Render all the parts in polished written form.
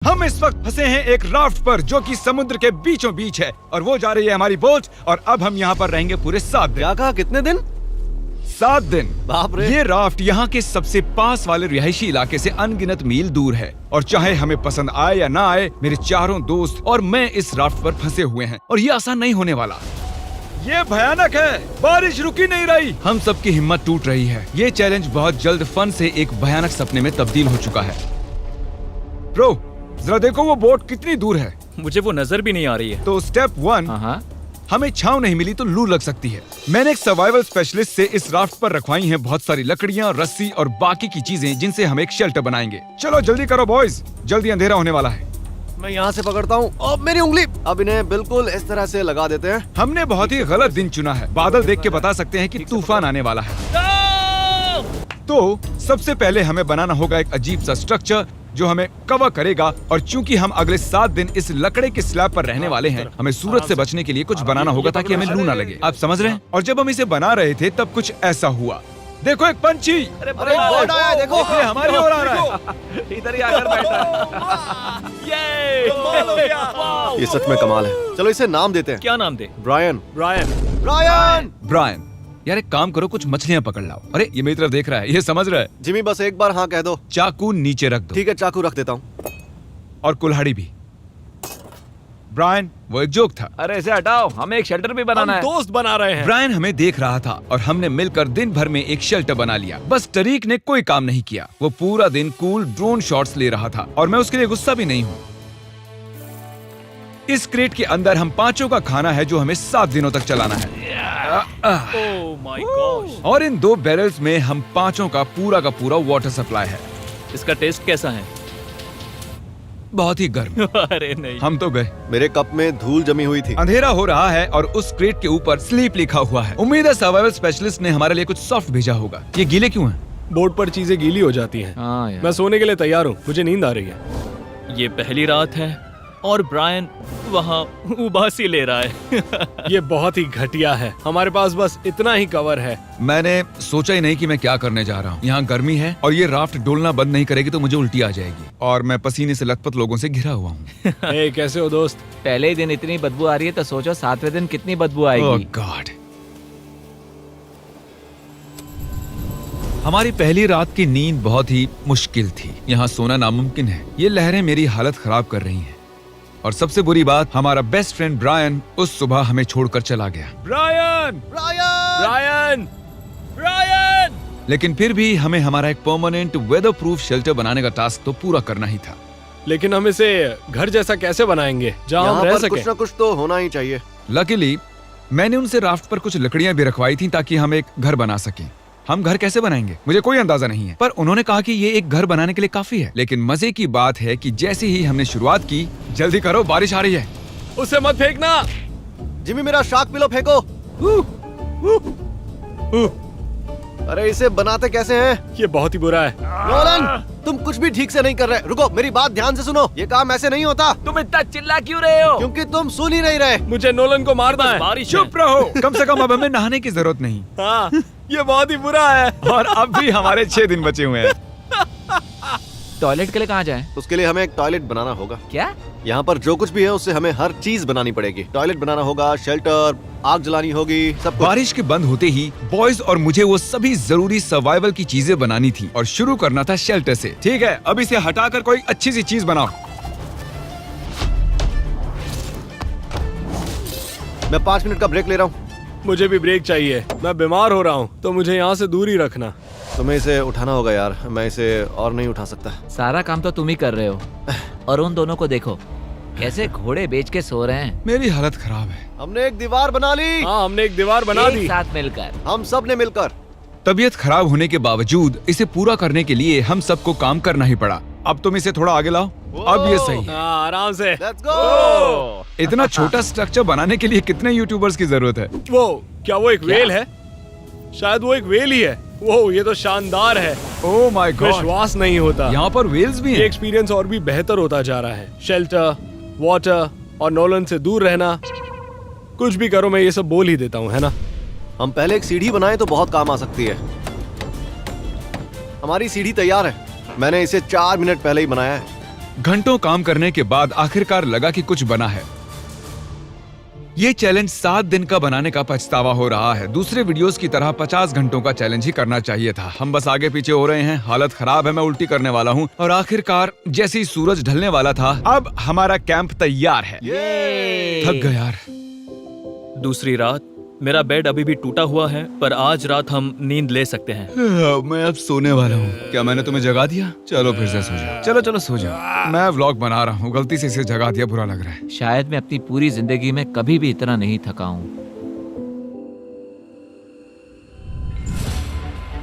हम इस वक्त फंसे हैं एक राफ्ट पर जो कि समुद्र के बीचों बीच है और वो जा रही है हमारी बोट और अब हम यहाँ पर रहेंगे पूरे 7 दिन। क्या कहा, कितने दिन? 7 दिन। बाप रे। ये राफ्ट यहाँ के सबसे पास वाले रिहायशी इलाके से अनगिनत मील दूर है और चाहे हमें पसंद आए या ना आए, मेरे चारों दोस्त और मैं इस राफ्ट पर फंसे हुए हैं और ये आसान नहीं होने वाला। ये भयानक है, बारिश रुकी नहीं रही, हम सबकी हिम्मत टूट रही है। ये चैलेंज बहुत जल्द फन से एक भयानक सपने में तब्दील हो चुका है। ब्रो, जरा देखो वो बोट कितनी दूर है। मुझे वो नजर भी नहीं आ रही है। तो स्टेप 1, हमें छांव नहीं मिली तो लू लग सकती है। मैंने एक सर्वाइवल स्पेशलिस्ट से इस राफ्ट पर रखवाई हैं बहुत सारी लकड़ियां, रस्सी और बाकी की चीजें जिनसे हम एक शेल्टर बनाएंगे। चलो जल्दी करो बॉयज, जल्दी अंधेरा होने वाला है। मैं यहाँ से पकड़ता हूँ। अब मेरी उंगली। अब इन्हें बिल्कुल इस तरह से लगा देते हैं। हमने बहुत ही गलत दिन चुना है। बादल देख के बता सकते हैं कि तूफान आने वाला है। तो सबसे पहले हमें बनाना होगा एक अजीब सा स्ट्रक्चर जो हमें कवर करेगा और चूंकि हम अगले 7 दिन इस लकड़े के स्लैब पर रहने वाले हैं, हमें सूरज से बचने के लिए कुछ बनाना होगा ताकि हमें लू ना लगे। आप समझ रहे हैं? और जब हम इसे बना रहे थे तब कुछ ऐसा हुआ। देखो एक पंछी, अरे बोट आया, देखो। ये हमारी ओर आ रहा है। इधर ही आकर बैठा है। ये सच में कमाल है। चलो इसे नाम देते हैं। क्या नाम दे? ब्रायन। ब्रायन। ब्रायन। ब्रायन, यार एक काम करो, कुछ मछलियां पकड़ लाओ। अरे ये मेरी तरफ देख रहा है, ये समझ रहा है। जिमी बस एक बार हाँ कह दो। चाकू नीचे रख दो। ठीक है, चाकू रख देता हूँ। और कुल्हाड़ी भी। ब्रायन, वो एक जोक था। अरे इसे हटाओ, हमें एक शेल्टर भी बनाना है। दोस्त बना रहे हैं। ब्रायन हमें देख रहा था और हमने मिलकर दिन भर में एक शेल्टर बना लिया। बस टरीक ने कोई काम नहीं किया। वो पूरा दिन कूल ड्रोन शॉट्स ले रहा था और मैं उसके लिए गुस्सा भी नहीं हूँ। इस क्रेट के अंदर हम 5 का खाना है जो हमें 7 दिनों तक चलाना है। Oh my God. और इन 2 बैरल्स में हम 5 का पूरा वाटर सप्लाई है। इसका टेस्ट कैसा है? बहुत ही गर्म। अरे नहीं। हम तो गए। मेरे कप में धूल जमी हुई थी। अंधेरा हो रहा है और उस क्रेट के ऊपर स्लीप लिखा हुआ है। उम्मीद है सर्वाइवल स्पेशलिस्ट ने हमारे लिए कुछ सॉफ्ट भेजा होगा। ये गीले क्यों हैं? बोर्ड पर चीजें गीली हो जाती हैं। हाँ यार। मैं सोने के लिए तैयार हूँ, मुझे नींद आ रही है। ये पहली रात है और ब्रायन वहाँ उबासी ले रहा है। ये बहुत ही घटिया है। हमारे पास बस इतना ही कवर है। मैंने सोचा ही नहीं कि मैं क्या करने जा रहा हूँ। यहाँ गर्मी है और ये राफ्ट डोलना बंद नहीं करेगी तो मुझे उल्टी आ जाएगी और मैं पसीने से लथपथ लोगों से घिरा हुआ हूँ। ए, कैसे हो दोस्त? पहले ही दिन इतनी बदबू आ रही है तो सोचो 7वें दिन कितनी बदबू आएगी। ओह गॉड। हमारी पहली रात की नींद बहुत ही मुश्किल थी। यहाँ सोना नामुमकिन है। ये लहरें मेरी हालत खराब कर रही हैं। और सबसे बुरी बात, हमारा बेस्ट फ्रेंड ब्रायन उस सुबह हमें छोड़कर चला गया। ब्रायन! ब्रायन! ब्रायन! ब्रायन! लेकिन फिर भी हमें हमारा एक परमानेंट वेदर प्रूफ शेल्टर बनाने का टास्क तो पूरा करना ही था। लेकिन हम इसे घर जैसा कैसे बनाएंगे जहाँ हम यहाँ रह पर सकें? कुछ ना कुछ तो होना ही चाहिए। लकीली मैंने उनसे राफ्ट पर कुछ लकड़ियां भी रखवाई थी ताकि हम एक घर बना सकें। हम घर कैसे बनाएंगे मुझे कोई अंदाजा नहीं है, पर उन्होंने कहा कि ये एक घर बनाने के लिए काफी है। लेकिन मजे की बात है कि जैसे ही हमने शुरुआत की, जल्दी करो बारिश आ रही है। उसे मत फेंकना। जिमी मेरा शार्क पिलो फेंको। अरे इसे बनाते कैसे हैं? ये बहुत ही बुरा है। नोलन, तुम कुछ भी ठीक से नहीं कर रहे। रुको, मेरी बात ध्यान से सुनो। ये काम ऐसे नहीं होता। तुम इतना चिल्ला क्यों रहे हो? क्योंकि तुम सुन ही नहीं रहे। मुझे नोलन को मारना है। बारिश चुप रहो, कम से कम अब हमें नहाने की जरूरत नहीं। हाँ, ये बहुत ही बुरा है। और अब भी हमारे 6 दिन बचे हुए हैं। टॉयलेट के लिए कहाँ जाएं? उसके लिए हमें एक टॉयलेट बनाना होगा। क्या? यहाँ पर जो कुछ भी है उससे हमें हर चीज बनानी पड़ेगी। टॉयलेट बनाना होगा, शेल्टर, आग जलानी होगी, सब कुछ। बारिश के बंद होते ही बॉयज और मुझे वो सभी जरूरी सर्वाइवल की चीजें बनानी थी और शुरू करना था शेल्टर से। ठीक है, अब इसे हटाकर कोई अच्छी सी चीज बनाओ। मैं 5 मिनट का ब्रेक ले रहा हूँ। मुझे भी ब्रेक चाहिए। मैं बीमार हो रहा हूँ तो मुझे यहाँ से दूर ही रखना। तुम्हें इसे उठाना होगा यार, मैं इसे और नहीं उठा सकता। सारा काम तो तुम ही कर रहे हो। और उन दोनों को देखो कैसे घोड़े बेच के सो रहे हैं। मेरी हालत खराब है। हमने एक दीवार बना ली। हाँ, हमने एक दीवार बना एक दी। साथ मिलकर। हम सब ने मिलकर। तबीयत खराब होने के बावजूद इसे पूरा करने के लिए हम सबको काम करना ही पड़ा। अब तुम इसे थोड़ा आगे लाओ। अब ये सही है। हाँ, आराम से। Let's go. इतना छोटा स्ट्रक्चर बनाने के लिए कितने यूट्यूबर्स की जरूरत है? वो क्या वो एक वेल है? शायद वो एक वेल ही है। वो ये तो शानदार है। ओह माय गॉड, विश्वास नहीं होता। यहाँ पर वेल्स भी ये हैं। एक्सपीरियंस और भी बेहतर होता जा रहा है। शेल्टर, वाटर और नोलन से दूर रहना। कुछ भी करो, मैं ये सब बोल ही देता हूँ, है ना? हम पहले एक सीढ़ी बनाए तो बहुत काम आ सकती है। हमारी सीढ़ी तैयार है। मैंने इसे 4 मिनट पहले ही बनाया है। घंटों काम करने के बाद आखिरकार लगा कि कुछ बना है। ये चैलेंज 7 दिन का बनाने का पछतावा हो रहा है। दूसरे वीडियोस की तरह 50 घंटों का चैलेंज ही करना चाहिए था। हम बस आगे पीछे हो रहे हैं, हालत खराब है, मैं उल्टी करने वाला हूँ। और आखिरकार जैसे ही सूरज ढलने वाला था, अब हमारा कैंप तैयार है। थक गया यार। दूसरी रात। मेरा बेड अभी भी टूटा हुआ है, पर आज रात हम नींद ले सकते हैं। मैं अब सोने वाला हूँ। क्या मैंने तुम्हें जगा दिया? चलो फिर से सो जाओ। चलो चलो सो जाओ। मैं व्लॉग बना रहा हूँ, गलती से इसे जगा दिया, बुरा लग रहा है। शायद मैं अपनी पूरी जिंदगी में कभी भी इतना नहीं थका हूँ।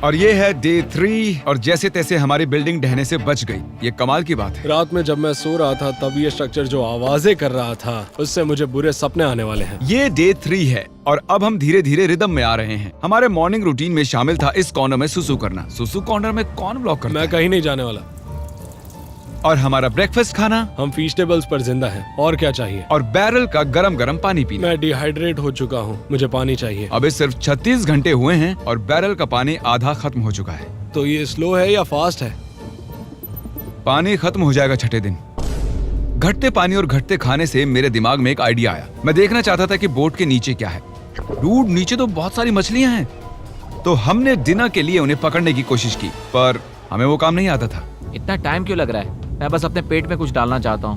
और ये है डे 3 और जैसे तैसे हमारी बिल्डिंग ढहने से बच गई। ये कमाल की बात है। रात में जब मैं सो रहा था तब ये स्ट्रक्चर जो आवाजें कर रहा था उससे मुझे बुरे सपने आने वाले हैं। ये डे 3 है और अब हम धीरे धीरे रिदम में आ रहे हैं। हमारे मॉर्निंग रूटीन में शामिल था इस कॉर्नर में सुसु करना। सुसु कॉर्नर में कौन ब्लॉक करता मैं है? कहीं नहीं जाने वाला। और हमारा ब्रेकफास्ट खाना हम फीस्टेबल्स पर जिंदा हैं। और क्या चाहिए? और बैरल का गरम गरम पानी पीना। मैं डिहाइड्रेट हो चुका हूँ, मुझे पानी चाहिए। अबे सिर्फ 36 घंटे हुए हैं और बैरल का पानी आधा खत्म हो चुका है। तो ये स्लो है या फास्ट है? पानी खत्म हो जाएगा छठे दिन। घटते पानी और घटते खाने से मेरे दिमाग में एक आइडिया आया। मैं देखना चाहता था कि बोट के नीचे क्या है। डूड, नीचे तो बहुत सारी मछलियां हैं। तो हमने डिनर के लिए उन्हें पकड़ने की कोशिश की, पर हमें वो काम नहीं आता था। इतना टाइम क्यों लग रहा है? मैं बस अपने पेट में कुछ डालना चाहता हूँ।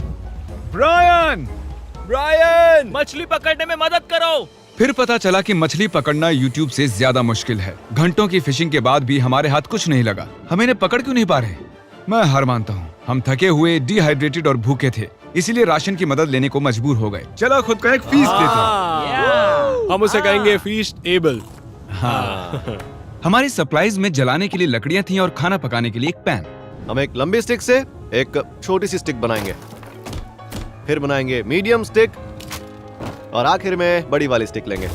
ब्रायन! ब्रायन! मछली पकड़ने में मदद करो। फिर पता चला कि मछली पकड़ना YouTube से ज्यादा मुश्किल है। घंटों की फिशिंग के बाद भी हमारे हाथ कुछ नहीं लगा। हम इन्हें पकड़ क्यों नहीं पा रहे? मैं हार मानता हूँ। हम थके हुए, डिहाइड्रेटेड और भूखे थे, इसीलिए राशन की मदद लेने को मजबूर हो गए। चलो खुद को एक फीस्ट देते हैं। हम उसे कहेंगे फीस्ट एबल। हमारी सप्लाईज में जलाने के लिए लकड़ियां थी और खाना पकाने के लिए एक पैन। हम एक लंबी स्टिक से एक छोटी सी स्टिक बनाएंगे, फिर बनाएंगे मीडियम स्टिक और आखिर में बड़ी वाली स्टिक लेंगे।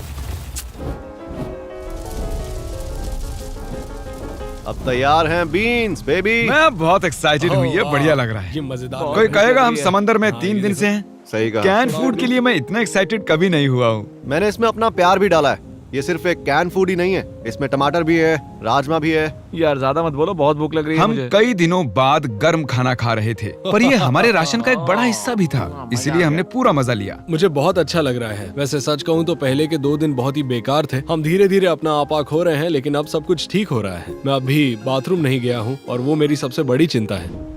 अब तैयार हैं बीन्स बेबी। मैं बहुत एक्साइटेड हूँ, ये बढ़िया लग रहा है। ये मजेदार। कोई कहेगा हम समंदर में 3 दिन से हैं। सही कहा। कैन फूड के लिए मैं इतना एक्साइटेड कभी नहीं हुआ हूँ। मैंने इसमें अपना प्यार भी डाला है। ये सिर्फ एक कैन फूड ही नहीं है, इसमें टमाटर भी है, राजमा भी है। यार ज्यादा मत बोलो, बहुत भूख लग रही है हम मुझे। कई दिनों बाद गर्म खाना खा रहे थे, पर ये हमारे राशन का एक बड़ा हिस्सा भी था, इसलिए हमने पूरा मजा लिया। मुझे बहुत अच्छा लग रहा है। वैसे सच कहूँ तो पहले के 2 दिन बहुत ही बेकार थे। हम धीरे धीरे अपना आपा खो रहे हैं, लेकिन अब सब कुछ ठीक हो रहा है। मैं अभी बाथरूम नहीं गया हूँ और वो मेरी सबसे बड़ी चिंता है।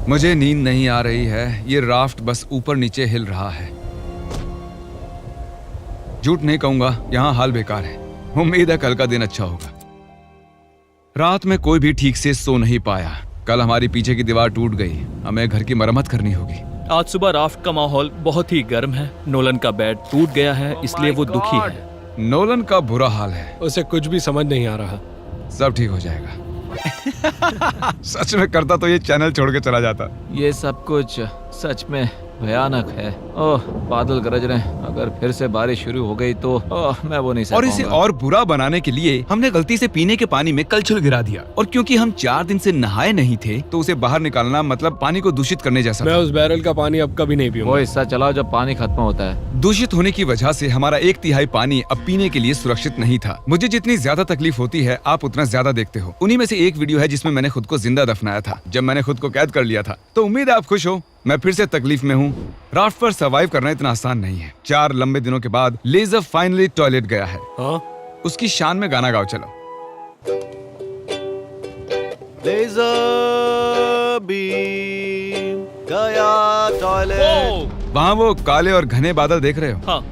मुझे नींद नहीं आ रही है। ये राफ्ट बस ऊपर नीचे हिल रहा है। झूठ नहीं कहूंगा, यहाँ हाल बेकार है। उम्मीद है कल का दिन अच्छा होगा। रात में कोई भी ठीक से सो नहीं पाया। कल हमारी पीछे की दीवार टूट गई, हमें घर की मरम्मत करनी होगी। आज सुबह राफ्ट का माहौल बहुत ही गर्म है। नोलन का बेड टूट गया है, इसलिए वो दुखी है। नोलन का बुरा हाल है। उसे कुछ भी समझ नहीं आ रहा। सब ठीक हो जाएगा। सच में करता तो ये चैनल छोड़ के चला जाता। ये सब कुछ सच में भयानक है। ओह, बादल गरज रहे हैं। अगर फिर से बारिश शुरू हो गई तो मैं वो नहीं सह और इसे पाऊंगा। और बुरा बनाने के लिए हमने गलती से पीने के पानी में कलछुल गिरा दिया। और क्योंकि हम 4 दिन से नहाए नहीं थे, तो उसे बाहर निकालना मतलब पानी को दूषित करने जैसा मैं था। उस बैरल का पानी अब कभी नहीं पीऊंगा। वो हिस्सा चलाओ जब पानी खत्म होता है। दूषित होने की वजह से हमारा 1/3 पानी अब पीने के लिए सुरक्षित नहीं था। मुझे जितनी ज्यादा तकलीफ होती है, आप उतना ज्यादा देखते हो। उन्हीं में से एक वीडियो है जिसमें मैंने खुद को जिंदा दफनाया था, जब मैंने खुद को कैद कर लिया था। तो उम्मीद है आप खुश हो। मैं फिर से तकलीफ में हूँ। राफ्ट पर सर्वाइव करना इतना आसान नहीं है। 4 लंबे दिनों के बाद लेजर फाइनली टॉयलेट गया है। हाँ? उसकी शान में गाना गाओ चलो। लेज़र बीम गया टॉयलेट। वहाँ वो काले और घने बादल देख रहे हो? हाँ,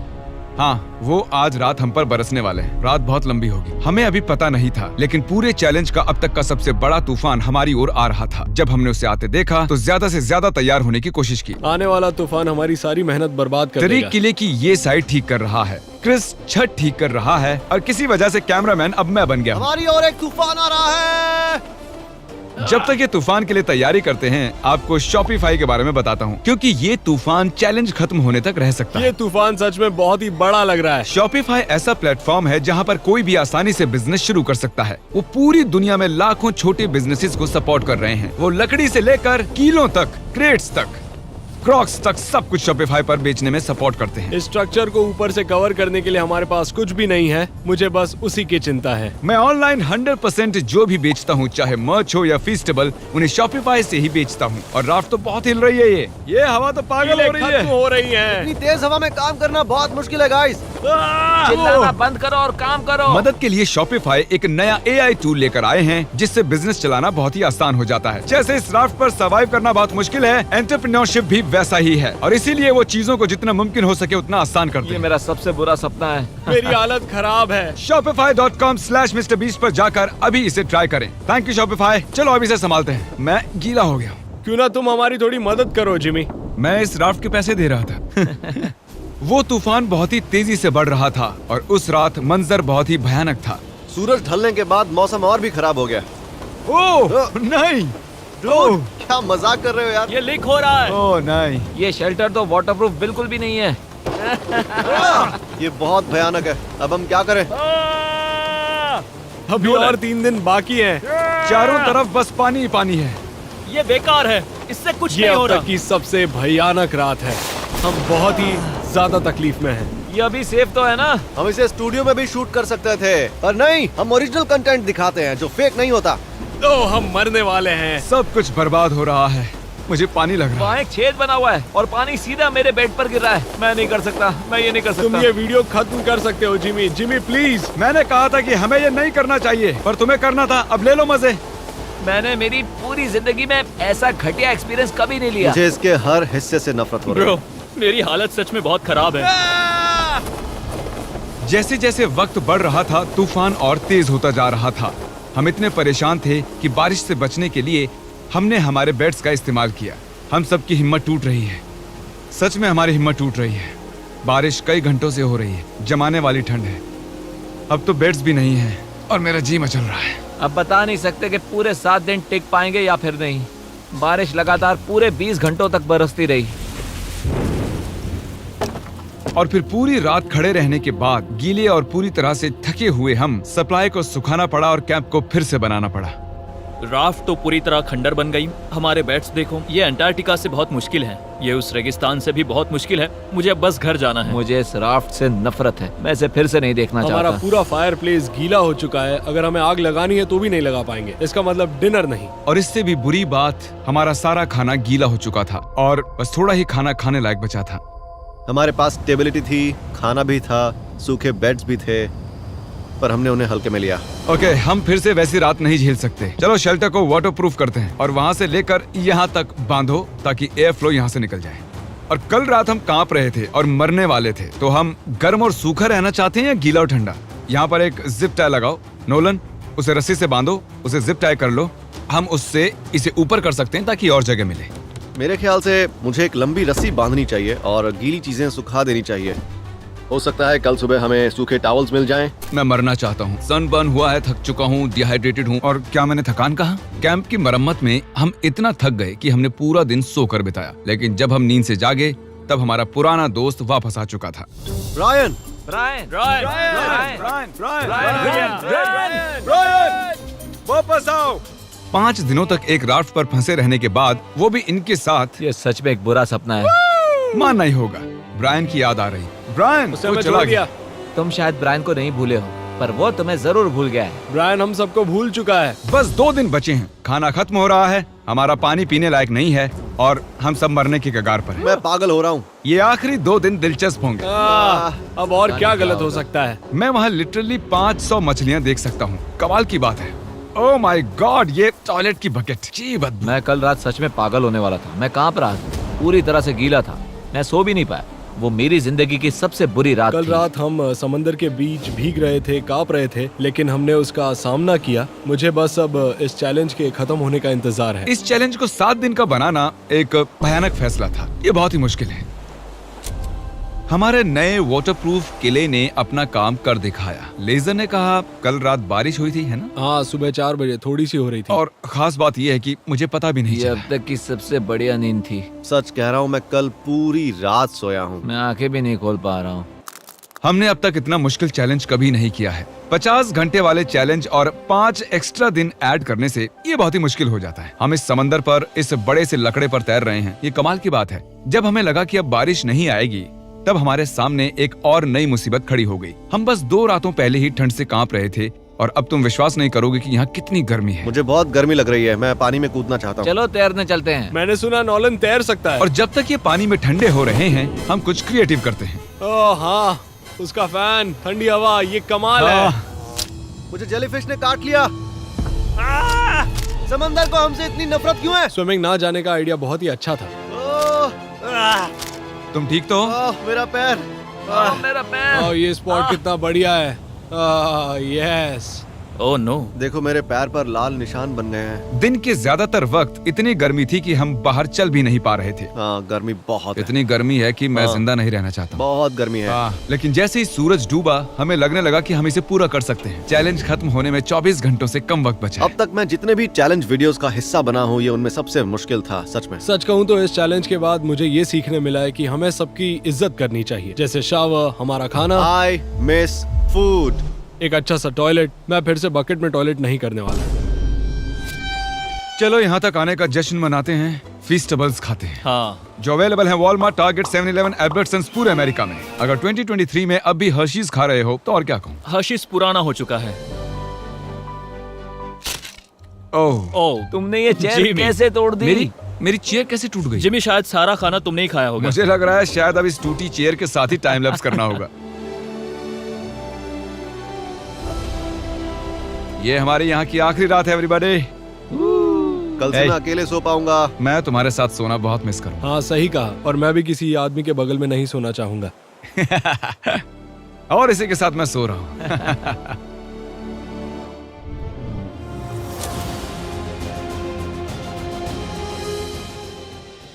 हाँ, वो आज रात हम पर बरसने वाले हैं। रात बहुत लंबी होगी। हमें अभी पता नहीं था, लेकिन पूरे चैलेंज का अब तक का सबसे बड़ा तूफान हमारी ओर आ रहा था। जब हमने उसे आते देखा तो ज्यादा से ज्यादा तैयार होने की कोशिश की। आने वाला तूफान हमारी सारी मेहनत बर्बाद कर तरीक देगा। किले की ये साइड ठीक कर रहा है, क्रिस छत ठीक कर रहा है, और किसी वजह से कैमरामैन अब मैं बन गया हूँ। हमारी ओर एक तूफान आ रहा है। जब तक ये तूफान के लिए तैयारी करते हैं, आपको शॉपिफाई के बारे में बताता हूँ, क्योंकि ये तूफान चैलेंज खत्म होने तक रह सकता है। ये तूफान सच में बहुत ही बड़ा लग रहा है। शॉपिफाई ऐसा प्लेटफॉर्म है जहां पर कोई भी आसानी से बिजनेस शुरू कर सकता है। वो पूरी दुनिया में लाखों छोटे बिजनेसेस को सपोर्ट कर रहे हैं। वो लकड़ी से लेकर कीलों तक, क्रेट्स तक, क्रॉक्स तक सब कुछ शॉपिफाई पर बेचने में सपोर्ट करते हैं। इस स्ट्रक्चर को ऊपर से कवर करने के लिए हमारे पास कुछ भी नहीं है। मुझे बस उसी की चिंता है। मैं ऑनलाइन 100% जो भी बेचता हूँ, चाहे मर्च हो या फीस्टेबल, उन्हें शॉपिफाई से ही बेचता हूँ। और राफ्ट तो बहुत हिल रही है। ये हवा तो पागल हो रही है। खत्म हो रही है। इतनी तेज हवा में काम करना बहुत मुश्किल है गाइस। चिल्लाना बंद करो और काम करो। मदद के लिए शॉपिफाई एक नया AI टूल लेकर आए हैं, जिससे बिजनेस चलाना बहुत ही आसान हो जाता है। जैसे इस राफ्ट पर सर्वाइव करना बहुत मुश्किल है, एंटरप्रेन्योरशिप भी वैसा ही है। और इसीलिए वो चीजों को जितना मुमकिन हो सके उतना आसान करते ये हैं। मेरा सबसे बुरा सपना है। मेरी हालत खराब है। Shopify.com/MrBeast पर जाकर अभी इसे ट्राई करें। Thank you Shopify. चलो अभी इसे संभालते हैं। मैं गीला हो गया हूँ। क्यों ना तुम हमारी थोड़ी मदद करो जिमी। मैं इस राफ्ट के पैसे दे रहा था। वो तूफान बहुत ही तेजी से बढ़ रहा था और उस रात मंजर बहुत ही भयानक था। सूरज ढलने के बाद मौसम और भी खराब हो गया। ओह नहीं, ओह क्या मजाक कर रहे हो यार? ये लीक हो रहा है। ओह नहीं। ये शेल्टर तो वाटरप्रूफ बिल्कुल भी नहीं है। ये बहुत भयानक है। अब हम क्या करें? अभी और 3 दिन बाकी हैं। चारों तरफ बस पानी ही पानी है। ये बेकार है, इससे कुछ ये नहीं हो अब रहा। तक की सबसे भयानक रात है। हम बहुत ही ज्यादा तकलीफ में हैं। ये अभी सेफ तो है ना? हम इसे स्टूडियो में भी शूट कर सकते थे, पर नहीं, हम ओरिजिनल कंटेंट दिखाते हैं जो फेक नहीं होता। तो हम मरने वाले हैं। सब कुछ बर्बाद हो रहा है। मुझे पानी लग रहा है। वहाँ एक छेद बना हुआ है और पानी सीधा मेरे बेड पर गिर रहा है। मैं नहीं कर सकता, मैं ये नहीं कर तुम सकता। ये वीडियो खत्म कर सकते हो जिमी। Jimmy please. मैंने कहा था कि हमें ये नहीं करना चाहिए, पर तुम्हें करना था। अब ले लो मजे। मैंने मेरी पूरी जिंदगी में ऐसा घटिया एक्सपीरियंस कभी नहीं लिया। मुझे इसके हर हिस्से से नफरत हो रही है। ब्रो, मेरी हालत सच में बहुत खराब है। जैसे जैसे वक्त बढ़ रहा था, तूफान और तेज होता जा रहा था। हम इतने परेशान थे कि बारिश से बचने के लिए हमने हमारे बेड्स का इस्तेमाल किया। हम सबकी हिम्मत टूट रही है। सच में हमारी हिम्मत टूट रही है। बारिश कई घंटों से हो रही है। जमाने वाली ठंड है। अब तो बेड्स भी नहीं है और मेरा जी मचल रहा है। अब बता नहीं सकते कि पूरे 7 दिन टिक पाएंगे या फिर नहीं। बारिश लगातार पूरे 20 घंटों तक बरसती रही। और फिर पूरी रात खड़े रहने के बाद गीले और पूरी तरह से थके हुए हम सप्लाई को सुखाना पड़ा और कैंप को फिर से बनाना पड़ा। राफ्ट तो पूरी तरह खंडर बन गई। हमारे बेड्स देखो, ये अंटार्कटिका से बहुत मुश्किल है। ये उस रेगिस्तान से भी बहुत मुश्किल है। मुझे अब बस घर जाना है। मुझे इस राफ्ट से नफरत है। मैं इसे फिर से नहीं देखना हमारा चाहता। पूरा फायर प्लेस गीला हो चुका है। अगर हमें आग लगानी है तो भी नहीं लगा पाएंगे। इसका मतलब डिनर नहीं। और इससे भी बुरी बात, हमारा सारा खाना गीला हो चुका था और बस थोड़ा ही खाना खाने लायक बचा था। हमारे पास स्टेबिलिटी थी, खाना भी था, सूखे बेड्स भी थे, पर हमने उन्हें हल्के में लिया। ओके, हम फिर से वैसी रात नहीं झेल सकते। चलो शेल्टर को वाटरप्रूफ करते हैं और वहाँ से लेकर यहाँ तक बांधो ताकि एयर फ्लो यहाँ से निकल जाए। और कल रात हम कांप रहे थे और मरने वाले थे, तो हम गर्म और सूखा रहना चाहते हैं या गीला और ठंडा? यहाँ पर एक जिप टाई लगाओ। नोलन, उसे रस्सी से बांधो, उसे जिप टाई कर लो। हम उससे इसे ऊपर कर सकते हैं ताकि और जगह मिले। मेरे ख्याल से मुझे एक लंबी रस्सी बांधनी चाहिए और गीली चीजें सुखा देनी चाहिए। हो सकता है कल सुबह हमें सूखे टॉवल्स मिल जाएं। मैं मरना चाहता हूँ। सनबर्न हुआ है, थक चुका हूँ, डिहाइड्रेटेड हूँ। और क्या मैंने थकान कहा? कैंप की मरम्मत में हम इतना थक गए कि हमने पूरा दिन सोकर बिताया। लेकिन जब हम नींद से जागे तब हमारा पुराना दोस्त वापस आ चुका था। ब्रायन, वापस आओ। 5 दिनों तक एक राफ्ट पर फंसे रहने के बाद, वो भी इनके साथ, ये सच में एक बुरा सपना है। मानना ही होगा। ब्रायन की याद आ रही। ब्रायन, उसे वो हमें चला छोड़ गया। दिया। तुम शायद ब्रायन को नहीं भूले हो, पर वो तुम्हें जरूर भूल गया है। ब्रायन हम सबको भूल चुका है। बस 2 दिन बचे हैं। खाना खत्म हो रहा है, हमारा पानी पीने लायक नहीं है और हम सब मरने की कगार पर हैं। मैं पागल हो रहा हूँ। ये आखिरी 2 दिन दिलचस्प होंगे। अब और क्या गलत हो सकता है? मैं वहाँ लिटरली 500 मछलियाँ देख सकता हूँ। कमाल की बात है। ओह माय गॉड, ये टॉयलेट की बकेट, जी बदबू। मैं कल रात सच में पागल होने वाला था। मैं कांप रहा था, पूरी तरह से गीला था। मैं सो भी नहीं पाया। वो मेरी जिंदगी की सबसे बुरी रात कल थी। रात हम समंदर के बीच भीग रहे थे, कांप रहे थे, लेकिन हमने उसका सामना किया। मुझे बस अब इस चैलेंज के खत्म होने का इंतजार है। इस चैलेंज को 7 दिन का बनाना एक भयानक फैसला था। ये बहुत ही मुश्किल है। हमारे नए वाटरप्रूफ किले ने अपना काम कर दिखाया। लेजर ने कहा कल रात बारिश हुई थी, है ना? हाँ, सुबह 4 बजे थोड़ी सी हो रही थी। और खास बात यह है कि मुझे पता भी नहीं ये चला। अब तक की सबसे बढ़िया नींद थी। सच कह रहा हूँ, मैं कल पूरी रात सोया हूँ। मैं आंखें भी नहीं खोल पा रहा हूँ। हमने अब तक इतना मुश्किल चैलेंज कभी नहीं किया है। 50 घंटे वाले चैलेंज और 5 एक्स्ट्रा दिन ऐड करने से ये बहुत ही मुश्किल हो जाता है। हम इस समंदर पर इस बड़े से लकड़े पर तैर रहे हैं। ये कमाल की बात है। जब हमें लगा कि अब बारिश नहीं आएगी, तब हमारे सामने एक और नई मुसीबत खड़ी हो गई। हम बस 2 रातों पहले ही ठंड से कांप रहे थे और अब तुम विश्वास नहीं करोगे कि यहाँ कितनी गर्मी है। मुझे बहुत गर्मी लग रही है, मैं पानी में कूदना चाहता हूँ। चलो तैरने चलते हैं। मैंने सुना नॉलन तैर सकता है। और जब तक ये पानी में ठंडे हो रहे हैं, हम कुछ क्रिएटिव करते हैं। ओह हाँ, उसका फैन, ठंडी हवा, ये कमाल है। मुझे जेलीफिश ने काट लिया। समंदर को हमसे इतनी नफरत क्यों है? स्विमिंग ना जाने का आइडिया बहुत ही अच्छा था। तुम ठीक तो हो? मेरा पैर। मेरा पैर। और ये स्पॉट कितना बढ़िया है। यस। Oh no. देखो मेरे पैर पर लाल निशान बन गए हैं। दिन के ज्यादातर वक्त इतनी गर्मी थी कि हम बाहर चल भी नहीं पा रहे थे। गर्मी बहुत है। इतनी गर्मी है कि मैं जिंदा नहीं रहना चाहता। बहुत गर्मी है। लेकिन जैसे ही सूरज डूबा, हमें लगने लगा कि हम इसे पूरा कर सकते हैं। चैलेंज खत्म होने में 24 घंटों से कम वक्त बचा है। अब तक मैं जितने भी चैलेंज वीडियोस का हिस्सा बना हूँ, ये उनमें सबसे मुश्किल था, सच में। सच कहूँ तो इस चैलेंज के बाद मुझे ये सीखने मिला है कि हमें सबकी इज्जत करनी चाहिए, जैसे शावर, हमारा खाना, आई मिस फूड, एक अच्छा सा टॉयलेट। मैं फिर से बकेट में टॉयलेट नहीं करने वाला। चलो यहाँ तक आने का जश्न मनाते हैं, फीस्टेबल्स खाते हैं। हाँ, जो अवेलेबल है वॉलमार्ट, टारगेट, 7-Eleven, एल्बर्ट्सन्स, पूरे अमेरिका में। अगर 2023 में अब भी हर्शीज खा रहे हो तो और क्या कहूँ। हर्शीज पुराना हो चुका है। ओह, ओह, तुमने ये चेयर जिमी। कैसे तोड़ दी? मेरी चेयर कैसे टूट गई? जिमी शायद सारा खाना तुमने ही खाया होगा। मुझे लग रहा है शायद अब इस टूटी चेयर के साथ ही टाइम लैप्स करना होगा। ये हमारी यहाँ की आखिरी रात है एवरीबॉडी। कल से मैं अकेले सो पाऊंगा। मैं तुम्हारे साथ सोना बहुत मिस करूंगा। हाँ सही कहा, और मैं भी किसी आदमी के बगल में नहीं सोना चाहूंगा। और इसी के साथ मैं सो रहा हूँ।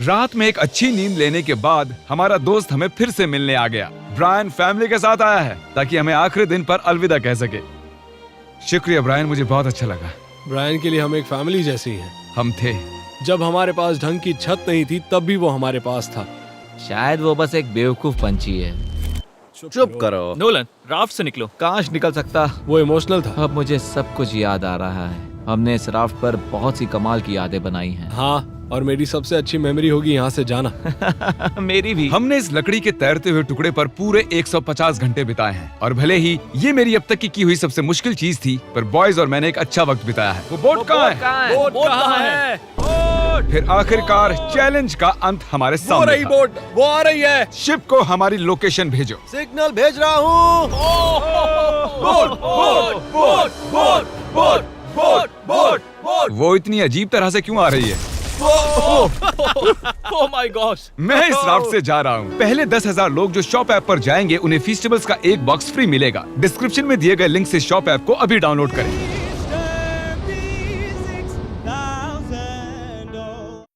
रात में एक अच्छी नींद लेने के बाद हमारा दोस्त हमें फिर से मिलने आ गया। ब्रायन फैमिली के साथ आया है ताकि हमें आखिरी दिन पर अलविदा कह सके। शुक्रिया ब्रायन, मुझे बहुत अच्छा लगा। ब्रायन के लिए हम एक फैमिली जैसे ही हैं। हम थे। जब हमारे पास ढंग की छत नहीं थी तब भी वो हमारे पास था। शायद वो बस एक बेवकूफ पंछी है। चुप करो। नोलन, राफ्ट से निकलो। काश निकल सकता। वो इमोशनल था। अब मुझे सब कुछ याद आ रहा है। हमने इस राफ्ट पर बहुत सी कमाल की यादें बनाई हैं। हाँ, और मेरी सबसे अच्छी मेमोरी होगी यहाँ से जाना। मेरी भी। हमने इस लकड़ी के तैरते हुए टुकड़े पर पूरे 150 घंटे बिताए हैं और भले ही ये मेरी अब तक की हुई सबसे मुश्किल चीज थी, पर बॉयज और मैंने एक अच्छा वक्त बिताया है। वो बोट कहाँ है? बोट कहाँ है? फिर आखिरकार चैलेंज का अंत हमारे वो सामने रही था। बोट, वो आ रही है। शिप को हमारी लोकेशन भेजो। सिग्नल भेज रहा हूँ। Boat boat boat boat boat boat boat boat. वो इतनी अजीब तरह से क्यों आ रही है? Oh my gosh. मैं इस राफ्ट से जा रहा हूँ। पहले 10,000 लोग जो शॉप ऐप पर जाएंगे, उन्हें फीस्टेबल्स का एक बॉक्स फ्री मिलेगा। डिस्क्रिप्शन में दिए गए लिंक से शॉप ऐप को अभी डाउनलोड करें।